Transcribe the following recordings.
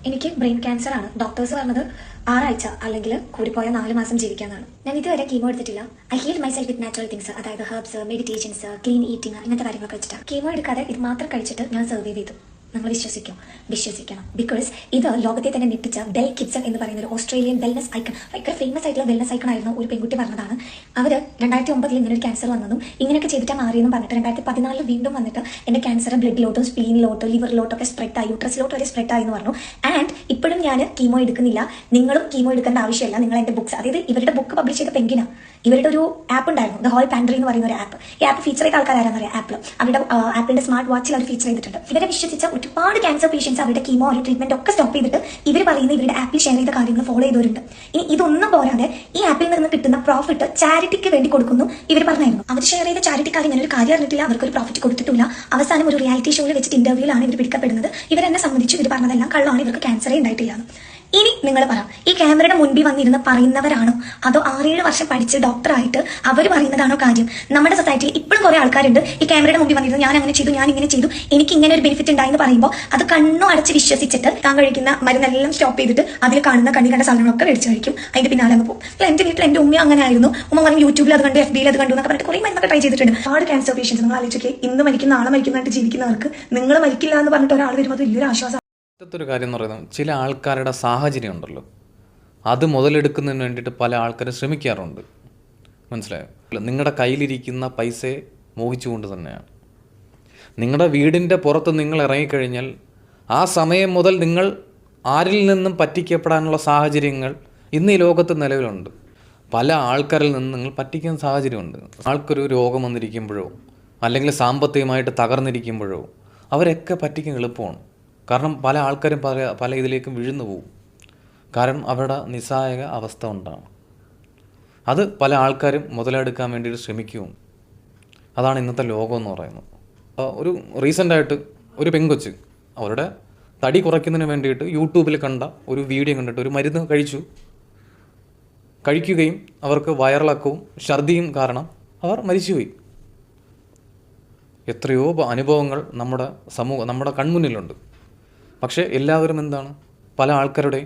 എനിക്ക് brain cancer ആണ്. Doctors പറഞ്ഞത് 6 ആഴ്ച അല്ലെങ്കിൽ കൂടിപ്പോയ 4 മാസം ജീവിക്കാന്നാണ്. ഞാൻ ഇതുവരെ കീമോ എടുത്തിട്ടില്ല. I heal myself with natural things, അതായത് ഹെർബ്സ്, മെഡിറ്റേഷൻസ്, ക്ലീൻ ഈറ്റിംഗ്, ഇങ്ങനത്തെ കാര്യങ്ങളൊക്കെ വെച്ചിട്ടാണ്. കീമോ എടുക്കാതെ ഇത് മാത്രം കഴിച്ചിട്ട് ഞാൻ സർവൈവ് ചെയ്തു. നമ്മൾ വിശ്വസിക്കണം. ബിക്കോസ് ഇത് ലോകത്തെ തന്നെ ഞെട്ടിച്ച ബെൽ കിബ്സൺ എന്ന് പറയുന്ന ഒരു ഓസ്ട്രേലിയൻ വെൽനസ് ഐക്കൺ, ഭയങ്കര ഫേമസ് ആയിട്ടുള്ള വെൽനസ് ഐക്കൺ ആയിരുന്നു ഒരു പെൺകുട്ടി പറഞ്ഞതാണ്. അവർ 2009 ഇങ്ങനെ ഒരു ക്യാൻസർ വന്നതും ഇങ്ങനെയൊക്കെ ചെയ്തിട്ടാണ് മാറിയെന്നും പറഞ്ഞിട്ട് 2014 വീണ്ടും വന്നിട്ട് എൻ്റെ ക്യാൻസർ ബ്ലഡിലോട്ടും സ്പ്ലീനിലോട്ടും ലിവറിലോട്ടും ഒക്കെ സ്പ്രെഡ് ആയി, യൂട്രസിലോട്ട് വരെ സ്പ്രെഡ് ആയി എന്ന് പറഞ്ഞു. ആൻഡ് ഇപ്പോഴും ഞാൻ കീമോ എടുക്കുന്നില്ല. നിങ്ങളും കീമോ എടുക്കേണ്ട ആവശ്യമില്ല. നിങ്ങൾ എൻ്റെ ബുക്സ്, അതായത് ഇവരുടെ ബുക്ക് പബ്ലിഷ് ചെയ്ത പെങ്കിനാണ്. ഇവരുടെ ഒരു ആപ്പ് ഉണ്ടായിരുന്നു, ദ ഹോൾ പാൻട്രി എന്ന് പറയുന്ന ഒരു ആപ്പ്. ഈ ആപ്പ് ഫീച്ചർ ചെയ്ത ആൾക്കാരാണെന്ന് പറയാം. അവരുടെ ആപ്പിന്റെ സ്മാർട്ട് വാച്ചിൽ അവർ ഫീച്ചർ ചെയ്തിട്ടുണ്ട്. ഇവരെ വിശ്വസിച്ച ഒരുപാട് ക്യാൻസർ പേഷ്യൻസ് അവരുടെ കീമോ ഒരു ട്രീറ്റ്മെന്റ് ഒക്കെ സ്റ്റോപ്പ് ചെയ്തിട്ട് ഇവർ പറയുന്ന ഇവരുടെ ആപ്പിൽ ഷെയർ ചെയ്ത കാര്യങ്ങൾ ഫോളോ ചെയ്തവരുണ്ട്. ഇനി ഇതൊന്നും പോരാതെ ഈ ആപ്പിൽ നിന്ന് കിട്ടുന്ന പ്രോഫിറ്റ് ചാരിറ്റിക്ക് വേണ്ടി കൊടുക്കുന്നു ഇവർ പറഞ്ഞായിരുന്നു. അവർ ഷെയർ ചെയ്ത ചാരിറ്റിക്കാർ ഇങ്ങനെ ഒരു കാര്യം അറിഞ്ഞിട്ടില്ല, അവർക്കൊരു പ്രോഫിറ്റ് കൊടുത്തിട്ടില്ല. അവസാനം ഒരു റിയാലിറ്റി ഷോയിൽ വെച്ചിട്ട് ഇന്റർവ്യൂലാണ് ഇവർ പിടിക്കപ്പെടുന്നത്. ഇവരെന്നെ സംബന്ധിച്ച് ഇവർ പറഞ്ഞതെല്ലാം കള്ളമാണ്, ഇവർക്ക് ക്യാൻസറേ ഉണ്ടായിട്ടില്ല. ഇനി നിങ്ങൾ പറ, ഈ ക്യാമറയുടെ മുൻപിൽ വന്നിരുന്ന് പറയുന്നവരാണോ അതോ 6-7 വർഷം പഠിച്ച് ഡോക്ടറായിട്ട് അവർ പറയുന്നതാണോ കാര്യം? നമ്മുടെ സൊസൈറ്റിയിൽ ഇപ്പോഴും കുറെ ആൾക്കാരുണ്ട് ഈ ക്യാമറയുടെ മുമ്പിൽ വന്നിരുന്നു ഞാൻ അങ്ങനെ ചെയ്തു, ഞാൻ ഇങ്ങനെ ചെയ്തു, എനിക്ക് ഇങ്ങനെ ഒരു ബെനിഫിറ്റ് ഉണ്ടായെന്ന് പറയുമ്പോൾ അത് കണ്ണും അടച്ച് വിശ്വസിച്ചിട്ട് താൻ കഴിക്കുന്ന മരുന്നെല്ലാം സ്റ്റോപ്പ് ചെയ്തിട്ട് അതിൽ കാണുന്ന കണ്ണി കണ്ട സാധനങ്ങളൊക്കെ മേടിച്ച് കഴിക്കും. അതിന്റെ പിന്നാലെ അങ്ങ് പോകും. അല്ല, എന്റെ വീട്ടിൽ എന്റെ ഉമ്മ അങ്ങനെ ആയിരുന്നു. ഉമ്മ പറഞ്ഞു യൂട്യൂബിൽ അത് കണ്ടു, FB അത് കണ്ടു എന്നൊക്കെ പറഞ്ഞിട്ട് കുറെ മരുന്നൊക്കെ ട്രൈ ചെയ്തിട്ടുണ്ട്. ഒരുപാട് ക്യാൻസർ പേഷ്യൻസ് നിങ്ങൾ ആലോചിച്ചൊക്കെ ഇന്ന് മരിക്കുന്ന നാളെ മരിക്കുന്നതായിട്ട് ജീവിക്കുന്നവർക്ക് നിങ്ങൾ മരിക്കില്ല എന്ന് പറഞ്ഞിട്ട് ഒരാൾ വരുമ്പോൾ അത് വലിയൊരു ആശ്വാസം. ഒരു കാര്യം എന്ന് പറയുന്നത്, ചില ആൾക്കാരുടെ സാഹചര്യം ഉണ്ടല്ലോ, അത് മുതലെടുക്കുന്നതിന് വേണ്ടിയിട്ട് പല ആൾക്കാരും ശ്രമിക്കാറുണ്ട്. മനസ്സിലായോ? നിങ്ങളുടെ കയ്യിലിരിക്കുന്ന പൈസയെ മോഹിച്ചുകൊണ്ട് തന്നെയാണ്. നിങ്ങളുടെ വീടിൻ്റെ പുറത്ത് നിങ്ങൾ ഇറങ്ങിക്കഴിഞ്ഞാൽ ആ സമയം മുതൽ നിങ്ങൾ ആരിൽ നിന്നും പറ്റിക്കപ്പെടാനുള്ള സാഹചര്യങ്ങൾ ഇന്ന് ഈ ലോകത്ത് നിലവിലുണ്ട്. പല ആൾക്കാരിൽ നിന്ന് നിങ്ങൾ പറ്റിക്കുന്ന സാഹചര്യമുണ്ട്. ആൾക്കൊരു രോഗം വന്നിരിക്കുമ്പോഴോ അല്ലെങ്കിൽ സാമ്പത്തികമായിട്ട് തകർന്നിരിക്കുമ്പോഴോ അവരൊക്കെ പറ്റിക്കാൻ എളുപ്പമാണ്. കാരണം പല ആൾക്കാരും പല ഇതിലേക്കും വീഴുന്നു പോകും. കാരണം അവരുടെ നിസ്സഹായക അവസ്ഥ ഉണ്ടാണ്. അത് പല ആൾക്കാരും മുതലെടുക്കാൻ വേണ്ടിയിട്ട് ശ്രമിക്കും. അതാണ് ഇന്നത്തെ ലോകം എന്ന് പറയുന്നത്. ഒരു റീസെൻ്റായിട്ട് ഒരു പെങ്കൊച്ച് അവരുടെ തടി കുറയ്ക്കുന്നതിന് വേണ്ടിയിട്ട് യൂട്യൂബിൽ കണ്ട ഒരു വീഡിയോ കണ്ടിട്ട് ഒരു മരുന്ന് കഴിക്കുകയും അവർക്ക് വയറിളക്കവും ഛർദിയും കാരണം അവർ മരിച്ചുപോയി. എത്രയോ അനുഭവങ്ങൾ നമ്മുടെ കൺമുന്നിലുണ്ട്. പക്ഷേ എല്ലാവരും എന്താണ്, പല ആൾക്കാരുടെ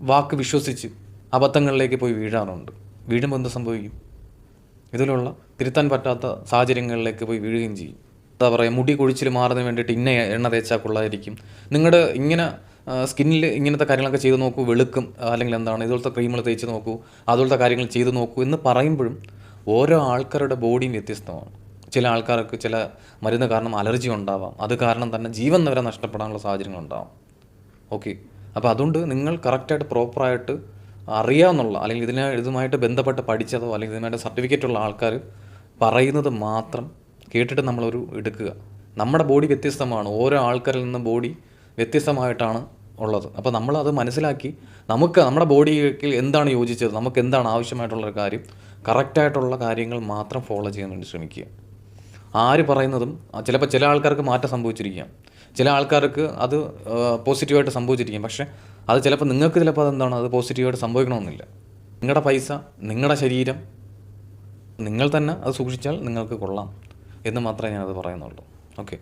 വാക്ക് വിശ്വസിച്ച് അബദ്ധങ്ങളിലേക്ക് പോയി വീഴാറുണ്ട്. വീഴുമ്പോൾ എന്ത് സംഭവിക്കും? ഇതിലുള്ള തിരുത്താൻ പറ്റാത്ത സാഹചര്യങ്ങളിലേക്ക് പോയി വീഴുകയും ചെയ്യും. എന്താ പറയുക, മുടി കൊഴിച്ചിൽ മാറുന്നതിന് വേണ്ടിയിട്ട് ഇന്ന എണ്ണ തേച്ചാൽ കൊള്ളായിരിക്കും, നിങ്ങളുടെ ഇങ്ങനെ സ്കിന്നിൽ ഇങ്ങനത്തെ കാര്യങ്ങളൊക്കെ ചെയ്ത് നോക്കൂ, വെളുക്കും, അല്ലെങ്കിൽ എന്താണ് ഇതുപോലത്തെ ക്രീമുകൾ തേച്ച് നോക്കൂ, അതുപോലത്തെ കാര്യങ്ങൾ ചെയ്ത് നോക്കൂ എന്ന് പറയുമ്പോഴും ഓരോ ആൾക്കാരുടെ ബോഡിയും വ്യത്യസ്തമാണ്. ചില ആൾക്കാർക്ക് ചില മരുന്ന് കാരണം അലർജി ഉണ്ടാവാം, അത് കാരണം തന്നെ ജീവൻ വരെ നഷ്ടപ്പെടാനുള്ള സാഹചര്യങ്ങളുണ്ടാവാം. ഓക്കെ, അപ്പോൾ അതുകൊണ്ട് നിങ്ങൾ കറക്റ്റായിട്ട് പ്രോപ്പറായിട്ട് അറിയാവുന്നുള്ള അല്ലെങ്കിൽ ഇതുമായിട്ട് ബന്ധപ്പെട്ട് പഠിച്ചതോ അല്ലെങ്കിൽ ഇതുമായിട്ട് സർട്ടിഫിക്കറ്റുള്ള ആൾക്കാർ പറയുന്നത് മാത്രം കേട്ടിട്ട് നമ്മളൊരു എടുക്കുക. നമ്മുടെ ബോഡി വ്യത്യസ്തമാണ്, ഓരോ ആൾക്കാരിൽ നിന്നും ബോഡി വ്യത്യസ്തമായിട്ടാണ് ഉള്ളത്. അപ്പോൾ നമ്മളത് മനസ്സിലാക്കി നമ്മുടെ ബോഡിക്ക് എന്താണ് യോജിച്ചത്, നമുക്ക് എന്താണ് ആവശ്യമായിട്ടുള്ളൊരു കാര്യം, കറക്റ്റായിട്ടുള്ള കാര്യങ്ങൾ മാത്രം ഫോളോ ചെയ്യാൻ വേണ്ടി ശ്രമിക്കുക. ആര് പറയുന്നതും ചിലപ്പോൾ ചില ആൾക്കാർക്ക് മാറ്റം സംഭവിച്ചിരിക്കാം, ചില ആൾക്കാർക്ക് അത് പോസിറ്റീവായിട്ട് സംഭവിച്ചിരിക്കും. പക്ഷേ അത് ചിലപ്പോൾ നിങ്ങൾക്ക് അതെന്താണ്, അത് പോസിറ്റീവായിട്ട് സംഭവിക്കണമെന്നില്ല. നിങ്ങളുടെ പൈസ, നിങ്ങളുടെ ശരീരം നിങ്ങൾ തന്നെ അത് സൂക്ഷിച്ചാൽ നിങ്ങൾക്ക് കൊള്ളാം എന്ന് മാത്രമേ ഞാനത് പറയുന്നുള്ളൂ. ഓക്കെ.